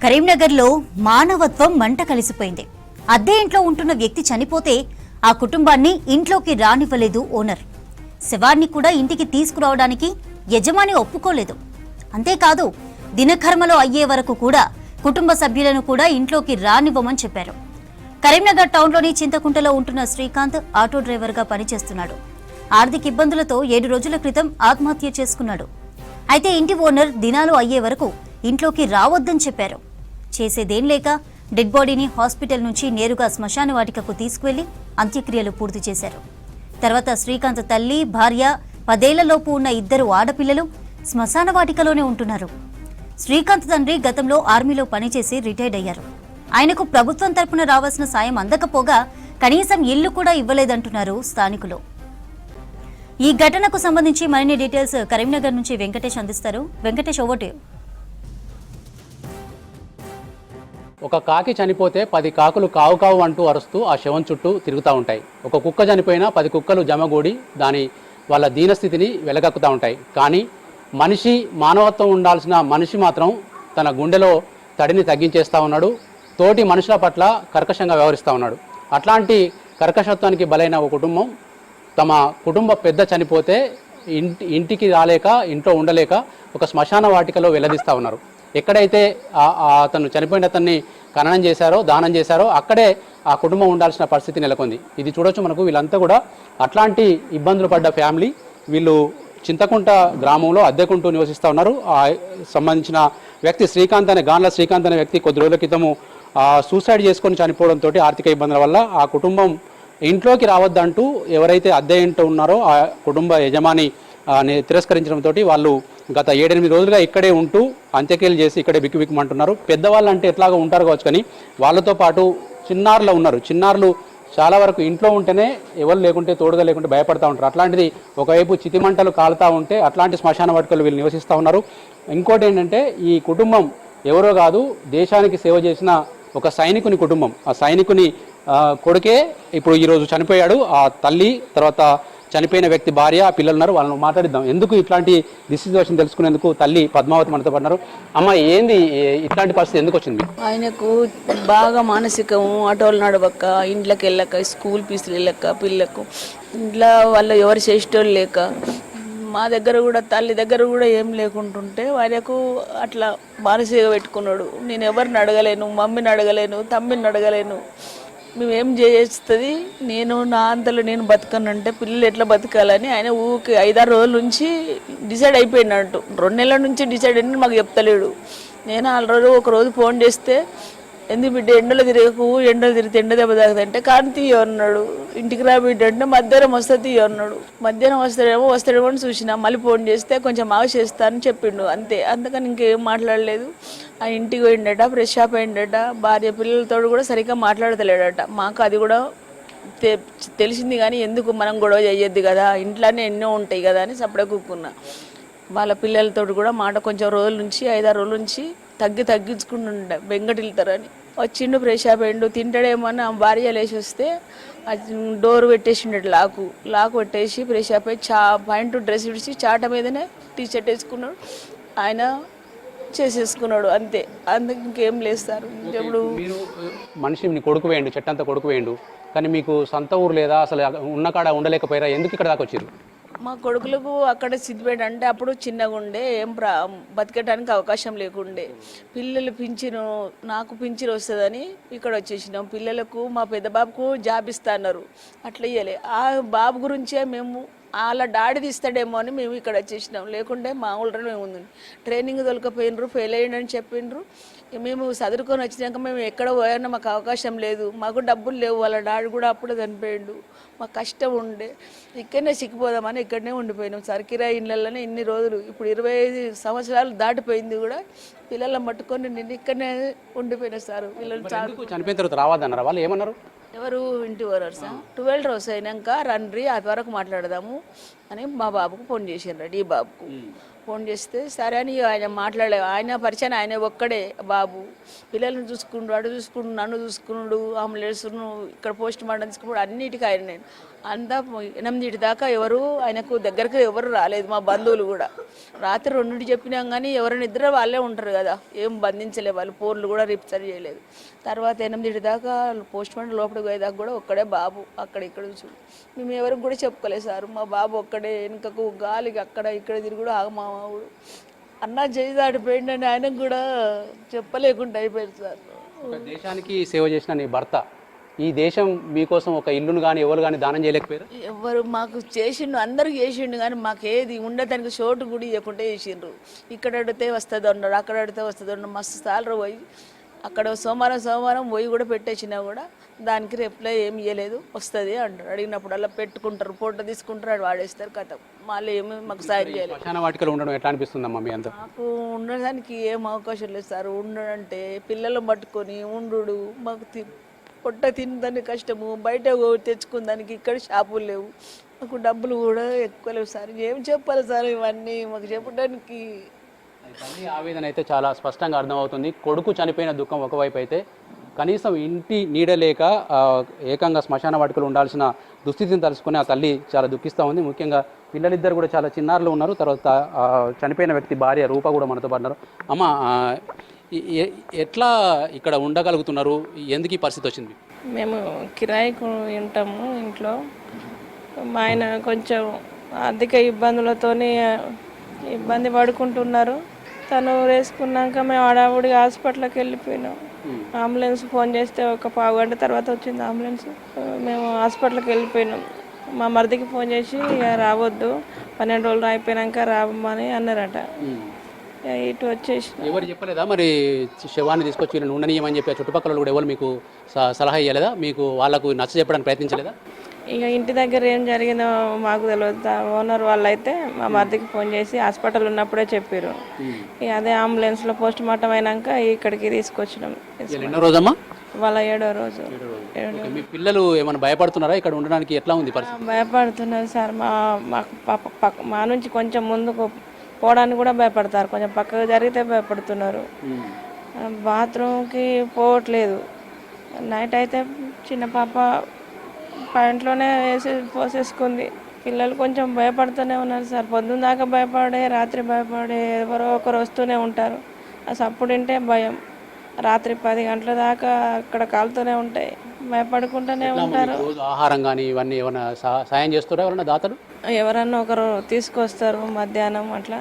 కరీంనగర్లో మానవత్వం మంట కలిసిపోయింది. అద్దె ఇంట్లో ఉంటున్న వ్యక్తి చనిపోతే ఆ కుటుంబాన్ని ఇంట్లోకి రానివ్వలేదు ఓనర్. శవాన్ని కూడా ఇంటికి తీసుకురావడానికి యజమాని ఒప్పుకోలేదు. అంతేకాదు, దినకర్మలో అయ్యే వరకు కూడా కుటుంబ సభ్యులను కూడా ఇంట్లోకి రానివ్వమని చెప్పారు. కరీంనగర్ టౌన్లోని చింతకుంటలో ఉంటున్న శ్రీకాంత్ ఆటో డ్రైవర్గా పనిచేస్తున్నాడు. ఆర్థిక ఇబ్బందులతో 7 రోజుల క్రితం ఆత్మహత్య చేసుకున్నాడు. అయితే ఇంటి ఓనర్ దినాలు అయ్యే వరకు ఇంట్లోకి రావద్దని చెప్పారు. చేసేదేం లేక డెడ్ బాడీని హాస్పిటల్ నుంచి నేరుగా శ్మశాన వాటికకు తీసుకువెళ్లి అంత్యక్రియలు పూర్తి చేశారు. తర్వాత శ్రీకాంత్ తల్లి, భార్య, 10 ఏళ్లలోపు ఉన్న 2 ఆడపిల్లలు శ్మశాన వాటికలోనే ఉంటున్నారు. శ్రీకాంత్ తండ్రి గతంలో ఆర్మీలో పనిచేసి రిటైర్డ్ అయ్యారు. ఆయనకు ప్రభుత్వం తరపున రావాల్సిన సాయం అందకపోగా కనీసం ఇల్లు కూడా ఇవ్వలేదంటున్నారు స్థానికులు. ఈ ఘటనకు సంబంధించి మరిన్ని డీటెయిల్స్ కరీంనగర్ నుంచి వెంకటేష్ అందిస్తారు. Venkatesh, over to you. ఒక కాకి చనిపోతే 10 కాకులు కావు కావు అంటూ అరుస్తూ ఆ శవం చుట్టూ తిరుగుతూ ఉంటాయి. ఒక కుక్క చనిపోయినా 10 కుక్కలు జమగూడి వాళ్ళ దీనస్థితిని వెలగక్కుతూ ఉంటాయి. కానీ మనిషి, మానవత్వం ఉండాల్సిన మనిషి మాత్రం తన గుండెలో తడిని తగ్గించేస్తూ ఉన్నాడు. తోటి మనుషుల పట్ల కర్కశంగా వ్యవహరిస్తూ ఉన్నాడు. అట్లాంటి కర్కశత్వానికి బలైన ఒక కుటుంబం తమ కుటుంబ పెద్ద చనిపోతే ఇంటికి రాలేక, ఇంట్లో ఉండలేక ఒక శ్మశాన వాటికలో వెల్లదీస్తూ ఉన్నారు. ఎక్కడైతే అతను చనిపోయిన అతన్ని ఖననం చేశారో, దానం చేశారో అక్కడే ఆ కుటుంబం ఉండాల్సిన పరిస్థితి నెలకొంది. ఇది చూడొచ్చు మనకు. వీళ్ళంతా కూడా అట్లాంటి ఇబ్బందులు పడ్డ ఫ్యామిలీ. వీళ్ళు చింతకుంట గ్రామంలో అద్దెకుంటూ నివసిస్తూ ఉన్నారు. సంబంధించిన వ్యక్తి శ్రీకాంత్ అనే గాన్ల శ్రీకాంత్ అనే వ్యక్తి కొద్ది రోజుల క్రితము సూసైడ్ చేసుకొని చనిపోవడంతో ఆర్థిక ఇబ్బందుల వల్ల ఆ కుటుంబం ఇంట్లోకి రావద్దంటూ ఎవరైతే అద్దె ఇంట్లో ఉన్నారో ఆ కుటుంబ యజమాని తిరస్కరించడంతో వాళ్ళు గత 7-8 రోజులుగా ఇక్కడే ఉంటూ అంత్యక్రియలు చేసి ఇక్కడే బిక్కుబిక్కుమంటున్నారు. పెద్దవాళ్ళు అంటే ఎట్లాగా ఉంటారు కావచ్చు, కానీ వాళ్ళతో పాటు చిన్నారులు ఉన్నారు. చిన్నారులు చాలా వరకు ఇంట్లో ఉంటేనే ఎవరు లేకుంటే, తోడుగా లేకుంటే భయపడతా ఉంటారు. అట్లాంటిది ఒకవైపు చితిమంటలు కాలుతూ ఉంటే అట్లాంటి శ్మశాన వాటికలు వీళ్ళు నివసిస్తూ ఉన్నారు. ఇంకోటి ఏంటంటే, ఈ కుటుంబం ఎవరో కాదు, దేశానికి సేవ చేసిన ఒక సైనికుని కుటుంబం. ఆ సైనికుని కొడుకే ఇప్పుడు ఈరోజు చనిపోయాడు. ఆ తల్లి, తర్వాత చనిపోయిన వ్యక్తి భార్య, పిల్లలు ఉన్నారు. వాళ్ళని మాట్లాడిద్దాం. ఎందుకు ఇట్లాంటి సిచ్యువేషన్ తెలుసుకునేందుకు తల్లి పద్మావతి మనతో పడినారు. అమ్మ, ఏంది ఇట్లాంటి పరిస్థితి ఎందుకు వచ్చింది? ఆయనకు బాగా మానసికం, ఆటోలు నడవక, ఇంట్లోకి వెళ్ళక, స్కూల్ ఫీజులు వెళ్ళక, పిల్లకు ఇంట్లో వాళ్ళు ఎవరు చేసేటోళ్ళు లేక, మా దగ్గర కూడా తల్లి దగ్గర కూడా ఏం లేకుంటుంటే ఆయనకు అట్లా మానసిక పెట్టుకున్నాడు. నేను ఎవరిని అడగలేను, మమ్మీని అడగలేను, తమ్మిని అడగలేను. మేమేం చేస్తుంది, నేను నా అంతలో నేను బతకనంటే పిల్లలు ఎట్లా బతకాలని ఆయన ఊరికి 5-6 రోజుల నుంచి డిసైడ్ అయిపోయినట్టు. 2 నెలల నుంచి డిసైడ్ అయిన మాకు చెప్తలేడు. నేను ఆల్రెడీ ఒక రోజు ఫోన్ చేస్తే, ఎందుకు బిడ్డ ఎండలో తిరగకు, ఎండలు తిరిగితే ఎండ దెబ్బ తాగుతుంటే కానీ తీయ అన్నాడు. ఇంటికి రా బిడ్డ అంటే మధ్యాహ్నం వస్తే తీయ అన్నాడు. మధ్యాహ్నం వస్తాడేమో అని చూసినా. మళ్ళీ ఫోన్ చేస్తే కొంచెం ఆగు చేస్తా అని చెప్పిండు. అంతే, అందుకని ఇంకేం మాట్లాడలేదు. ఆ ఇంటికి పోయిండట, ఫ్రెష్ అప్ అయిండట. భార్య పిల్లలతో కూడా సరిగ్గా మాట్లాడతలేడట. మాకు అది కూడా తెలిసింది, కానీ ఎందుకు మనం గొడవ చేయొద్దు కదా, ఇంట్లోనే ఎన్నో ఉంటాయి కదా అని సపడే కూకున్నా. వాళ్ళ పిల్లలతో కూడా మాట కొంచెం రోజుల నుంచి 5-6 రోజుల నుంచి తగ్గించుకుంటుండే, బెంగటిల్తారని. వచ్చిండు, ఫ్రెష్ అప్ అయిండు, తింటాడేమో భార్య లేచి వస్తే డోర్ పెట్టేసిండడు, లాకు పెట్టేసి ఫ్రెష్ అప్ అయ్యి పాయింట్ డ్రెస్ విడిచి చాట మీదనే టీషర్ట్ వేసుకున్నాడు. ఆయన చేసేసుకున్నాడు. అంతే, అందుకు ఇంకేం లేదు సార్. ఇప్పుడు మనిషి కొడుకు వేయండు, చెట్టంతా కొడుకు వేయండు, కానీ మీకు సొంత ఊరు లేదా? అసలు ఉన్న కాడ ఉండలేకపోయారా? ఎందుకు ఇక్కడ దాకా వచ్చారు? మా కొడుకులకు అక్కడ సిద్ధిపేట అంటే అప్పుడు చిన్నగా ఉండే, ఏం బతికడానికి అవకాశం లేకుండే. పిల్లలు నాకు పింఛను వస్తుందని ఇక్కడ వచ్చేసినాం. పిల్లలకు మా పెద్ద బాబుకు జాబ్ ఇస్తా అన్నారు, అట్లా ఇయ్యలే. ఆ బాబు గురించే మేము వాళ్ళ డాడీ తీస్తాడేమో అని మేము ఇక్కడ వచ్చేసినాం. లేకుంటే మా ఊళ్ళో ఉంది. ట్రైనింగ్ దొరకపోయినరు, ఫెయిల్ అయ్యిందని చెప్పిండ్రు. మేము చదువుకొని వచ్చినాక మేము ఎక్కడ పోయానో మాకు అవకాశం లేదు, మాకు డబ్బులు లేవు. వాళ్ళ డాడీ కూడా అప్పుడే చనిపోయిండు. మాకు కష్టం ఉండే, ఇక్కడనే సిక్కిపోదామని ఇక్కడనే ఉండిపోయినాం. సర్కిరా ఇళ్ళల్లోనే ఇన్ని రోజులు, ఇప్పుడు 25 సంవత్సరాలు దాటిపోయింది కూడా. పిల్లలను పట్టుకొని నేను ఇక్కడనే ఉండిపోయినా సార్. పిల్లలు చనిపోయిన తర్వాత రావద్దన్నారు. వాళ్ళు ఏమన్నారు? ఎవరు ఇంటి ఓనర్ సార్ 12 రోజు అయినాక రండి, అది వరకు మాట్లాడదాము అని మా బాబుకు ఫోన్ చేసిండ్రు. ఈ బాబుకు ఫోన్ చేస్తే సరే అని ఆయన మాట్లాడే ఆయన పరిచయం ఆయన ఒక్కడే బాబు పిల్లల్ని చూసుకుండు అడు చూసుకుండు నన్ను చూసుకున్నాడు అంబులెన్స్ను ఇక్కడ పోస్ట్ మార్టం తీసుకున్నాడు అన్నిటికీ ఆయన నేను అంతా 8 దాకా ఎవరు ఆయనకు దగ్గరకు ఎవరు రాలేదు మా బంధువులు కూడా రాత్రి 2 చెప్పినాం కానీ ఎవరు నిద్ర వాళ్ళే ఉంటారు కదా ఏం బంధించలేదు వాళ్ళు ఫోన్లు కూడా రిప్సర్ చేయలేదు తర్వాత 8 దాకా పోస్ట్ మార్టం లోపలికి పోయేదాకా కూడా ఒక్కడే బాబు అక్కడ ఇక్కడ చూడు మేము ఎవరికి కూడా చెప్పుకోలేదు సార్ మా బాబు ఒక్కడే వెనుకకు గాలికి అక్కడ ఇక్కడ తిరుగుడు మామావుడు అన్న చేయి దాటిపోయిండని ఆయనకు కూడా చెప్పలేకుండా అయిపోయింది సార్. ఒక దేశానికి సేవ చేసిన నీ భర్త ఈ దేశం మీకోసం ఒక ఇల్లును కానీ ఎవరు కానీ దానం చేయలేకపోయారు? ఎవరు మాకు చేసిండు అందరికి చేసిండు కానీ మాకు ఏది ఉండటానికి చోటు కూడా ఇవ్వకుండా చేసిండ్రు. ఇక్కడ అడిగితే వస్తుంది అన్నాడు అక్కడ అడిగితే వస్తుంది అన్నాడు మస్తు సార్లు పోయి అక్కడ సోమవారం పోయి కూడా పెట్టేసినా కూడా దానికి రిప్లై ఏమి ఇవ్వలేదు వస్తుంది అంటారు అడిగినప్పుడల్లా పెట్టుకుంటారు ఫోటో తీసుకుంటారు వాడేస్తారు కథ మళ్ళీ ఏమి మాకు సాయం చేయలేదు. శ్మశాన వాటికలో ఉండడం ఎట్లా అనిపిస్తుందమ్మా మీ అంతా? మాకు ఉండడానికి ఏం అవకాశం లేదు సార్ ఉండడంటే పిల్లలు పట్టుకొని ఉండు మాకు పొట్ట తినదానికి కష్టము బయట తెచ్చుకుందానికి ఇక్కడ షాపులు లేవు మాకు డబ్బులు కూడా ఎక్కువ లేవు సార్ ఏం చెప్పాలి సార్ ఇవన్నీ మాకు చెప్పడానికి. తల్లి ఆవేదన అయితే చాలా స్పష్టంగా అర్థమవుతుంది. కొడుకు చనిపోయిన దుఃఖం ఒకవైపు అయితే కనీసం ఇంటి నీడలేక ఏకంగా శ్మశాన వాటికలు ఉండాల్సిన దుస్థితిని తలుచుకొని ఆ తల్లి చాలా దుఃఖిస్తూ ఉంది. ముఖ్యంగా పిల్లలిద్దరు కూడా చాలా చిన్నారులు ఉన్నారు. తర్వాత చనిపోయిన వ్యక్తి భార్య రూప కూడా మనతో పడినారు. అమ్మ ఎట్లా ఇక్కడ ఉండగలుగుతున్నారు? ఎందుకు ఈ పరిస్థితి వచ్చింది? మేము కిరాయికి ఉంటాము ఇంట్లో. మా ఆయన కొంచెం ఆర్థిక ఇబ్బందులతోని ఇబ్బంది పడుకుంటున్నారు. తను వేసుకున్నాక మేము హడావుడిగా హాస్పిటల్కి వెళ్ళిపోయినాం. అంబులెన్స్ ఫోన్ చేస్తే ఒక పావు గంట తర్వాత వచ్చింది అంబులెన్స్. మేము హాస్పిటల్కి వెళ్ళిపోయినాం. మా మరిదికి ఫోన్ చేసి రావద్దు 12 రోజులు అయిపోయినాక రావమ్మని అన్నారట. ఇటు వచ్చేసి ఎవరు చెప్పలేదా మరి శవాన్ని తీసుకొచ్చి ఉండనీయమని చెప్పి చుట్టుపక్కల కూడా ఎవరు మీకు సలహా ఇవ్వలేదా? మీకు వాళ్ళకు నచ్చ చెప్పడానికి ప్రయత్నించలేదా? ఇక ఇంటి దగ్గర ఏం జరిగిందో మాకు తెలియదు. ఓనర్ వాళ్ళు అయితే మా మరిదికి ఫోన్ చేసి హాస్పిటల్ ఉన్నప్పుడే చెప్పారు. ఇక అదే అంబులెన్స్లో పోస్ట్ మార్టం అయినాక ఇక్కడికి తీసుకొచ్చినాం. ఎన్నో రోజమ్మా? వాళ్ళ 7వ రోజు. మీ పిల్లలు ఏమైనా భయపడుతున్నారా ఇక్కడ ఉండడానికి? ఎట్లా ఉంది పరిస్థితి? భయపడుతున్నారు సార్. మా నుంచి కొంచెం ముందుకు పోవడానికి కూడా భయపడతారు. కొంచెం పక్కకు జరిగితే భయపడుతున్నారు. బాత్రూమ్కి పోవట్లేదు. నైట్ అయితే చిన్న పాప పాయింట్లోనే పోసేసుకుంది. పిల్లలు కొంచెం భయపడుతూనే ఉన్నారు సార్. పొద్దున్న దాకా భయపడే రాత్రి భయపడే ఎవరో ఒకరు వస్తూనే ఉంటారు. అసలు అప్పుడు వింటే భయం. రాత్రి 10 గంటల దాకా అక్కడ కాలుతూనే ఉంటాయి. భయపడుకుంటూనే ఉంటారు. ఆహారం కానీ ఇవన్నీ ఏమైనా సాయం చేస్తారా ఎవరైనా దాతలు? ఎవరన్నా ఒకరు తీసుకొస్తారు మధ్యాహ్నం అట్లా.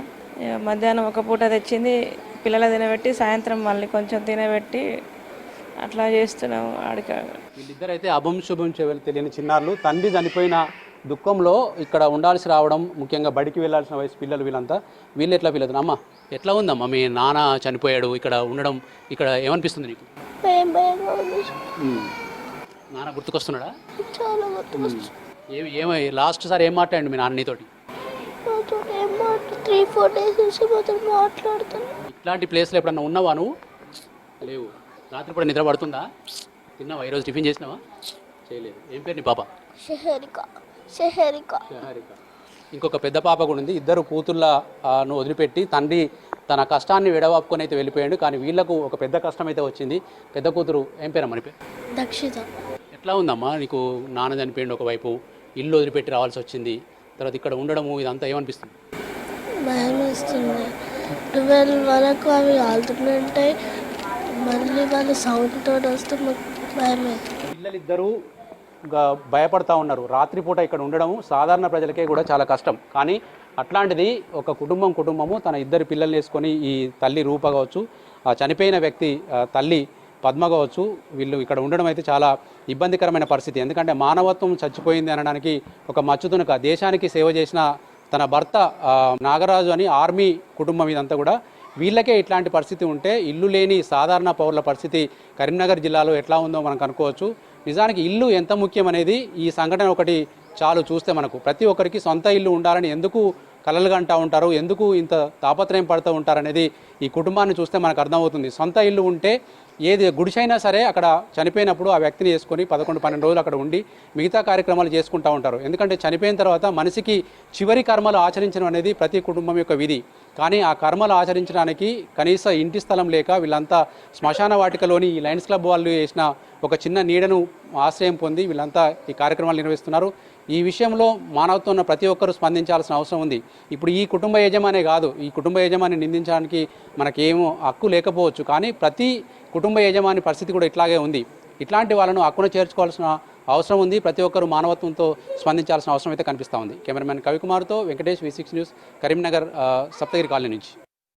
మధ్యాహ్నం ఒక పూట తెచ్చింది పిల్లలు తినబెట్టి సాయంత్రం మళ్ళీ కొంచెం తినబెట్టి అట్లా చేస్తున్నాము. ఆడిక వీళ్ళిద్దరు అయితే అభం శుభం తెలియని చిన్నారులు. తండ్రి చనిపోయిన దుఃఖంలో ఇక్కడ ఉండాల్సి రావడం, ముఖ్యంగా బడికి వెళ్ళాల్సిన వయసు పిల్లలు వీళ్ళు ఎట్లా ఫీల్ అవుతున్నారు? అమ్మ ఎట్లా ఉందమ్మా మీ నాన్న చనిపోయాడు ఇక్కడ ఉండడం? ఇక్కడ ఏమనిపిస్తుంది నీకు? నాన్న గుర్తుకొస్తున్నాడా? చాలా గుర్తుకొస్తుంది. ఏమై లాస్ట్ సారి ఏం మాట్లాడండి మీ నాన్న నీతోటి? 3-4 days నుంచి మాట్లాడుతాను. ఇట్లాంటి ప్లేస్లో ఎప్పుడన్నా ఉన్నావా నువ్వు? లేవు. రాత్రి కూడా నిద్ర పడుతుందా? తిన్నావా? ఈరోజు టిఫిన్ చేసినావా? చేయలేదు. ఏం పేరు నీ పాప? షహరిక. ఇంకొక పెద్ద పాప కూడా ఉంది. ఇద్దరు కూతుళ్ళను వదిలిపెట్టి తండ్రి తన కష్టాన్ని విడవాపుకొని అయితే వెళ్ళిపోయాడు. కానీ వీళ్ళకు ఒక పెద్ద కష్టం అయితే వచ్చింది. పెద్ద కూతురు ఏం పేరమ్మా నీ పేరు? దక్షిత. ఎట్లా ఉందమ్మా నీకు? నాన్న చనిపోయిండు ఒకవైపు, ఇల్లు వదిలిపెట్టి రావాల్సి వచ్చింది, తర్వాత ఇక్కడ ఉండడము ఇదంతా ఏమనిపిస్తుంది? భయం వేస్తుంది. 12 వరకు అవి కాలుతుంటాయి. మళ్ళీ వాళ్ళు సౌండ్తో వస్తే మాకు భయం అవుతుంది. పిల్లలిద్దరూ భయపడతా ఉన్నారు. రాత్రిపూట ఇక్కడ ఉండడము సాధారణ ప్రజలకే కూడా చాలా కష్టం. కానీ అట్లాంటిది ఒక కుటుంబము తన 2 పిల్లల్ని వేసుకొని, ఈ తల్లి రూప కావచ్చు, ఆ చనిపోయిన వ్యక్తి తల్లి పద్మ కావచ్చు, వీళ్ళు ఇక్కడ ఉండడం అయితే చాలా ఇబ్బందికరమైన పరిస్థితి. ఎందుకంటే మానవత్వం చచ్చిపోయింది అనడానికి ఒక మచ్చుతునక దేశానికి సేవ చేసిన తన భర్త నాగరాజు అని ఆర్మీ కుటుంబం ఇదంతా కూడా వీళ్ళకే ఇట్లాంటి పరిస్థితి ఉంటే ఇల్లు లేని సాధారణ పౌరుల పరిస్థితి కరీంనగర్ జిల్లాలో ఎట్లా ఉందో మనం కనుక్కోవచ్చు. నిజానికి ఇల్లు ఎంత ముఖ్యం అనేది ఈ సంఘటన ఒకటి చాలు చూస్తే మనకు. ప్రతి ఒక్కరికి సొంత ఇల్లు ఉండాలని ఎందుకు కలలుగా అంటూ ఉంటారు, ఎందుకు ఇంత తాపత్రయం పడుతూ ఉంటారు అనేది ఈ కుటుంబాన్ని చూస్తే మనకు అర్థమవుతుంది. సొంత ఇల్లు ఉంటే ఏది గుడిసైనా సరే అక్కడ చనిపోయినప్పుడు ఆ వ్యక్తిని వేసుకొని 11-12 రోజులు అక్కడ ఉండి మిగతా కార్యక్రమాలు చేసుకుంటూ ఉంటారు. ఎందుకంటే చనిపోయిన తర్వాత మనిషికి చివరి కర్మలు ఆచరించడం అనేది ప్రతి కుటుంబం యొక్క విధి. కానీ ఆ కర్మలు ఆచరించడానికి కనీస ఇంటి స్థలం లేక వీళ్ళంతా శ్మశాన వాటికలోని ఈ లయన్స్ క్లబ్ వాళ్ళు వేసిన ఒక చిన్న నీడను ఆశ్రయం పొంది వీళ్ళంతా ఈ కార్యక్రమాలు నిర్వహిస్తున్నారు. ఈ విషయంలో మానవత్వం ఉన్న ప్రతి ఒక్కరూ స్పందించాల్సిన అవసరం ఉంది. ఇప్పుడు ఈ కుటుంబ యజమానే కాదు, ఈ కుటుంబ యజమాని నిందించడానికి మనకేమో హక్కు లేకపోవచ్చు, కానీ ప్రతి కుటుంబ యజమాని పరిస్థితి కూడా ఇట్లాగే ఉంది. ఇట్లాంటి వాళ్ళను హక్కును చేర్చుకోవాల్సిన అవసరం ఉంది. ప్రతి ఒక్కరూ మానవత్వంతో స్పందించాల్సిన అవసరం అయితే కనిపిస్తూ ఉంది. కెమెరామెన్ కవికుమార్తో Venkatesh, V6 news, Karimnagar Saptagiri colony నుంచి.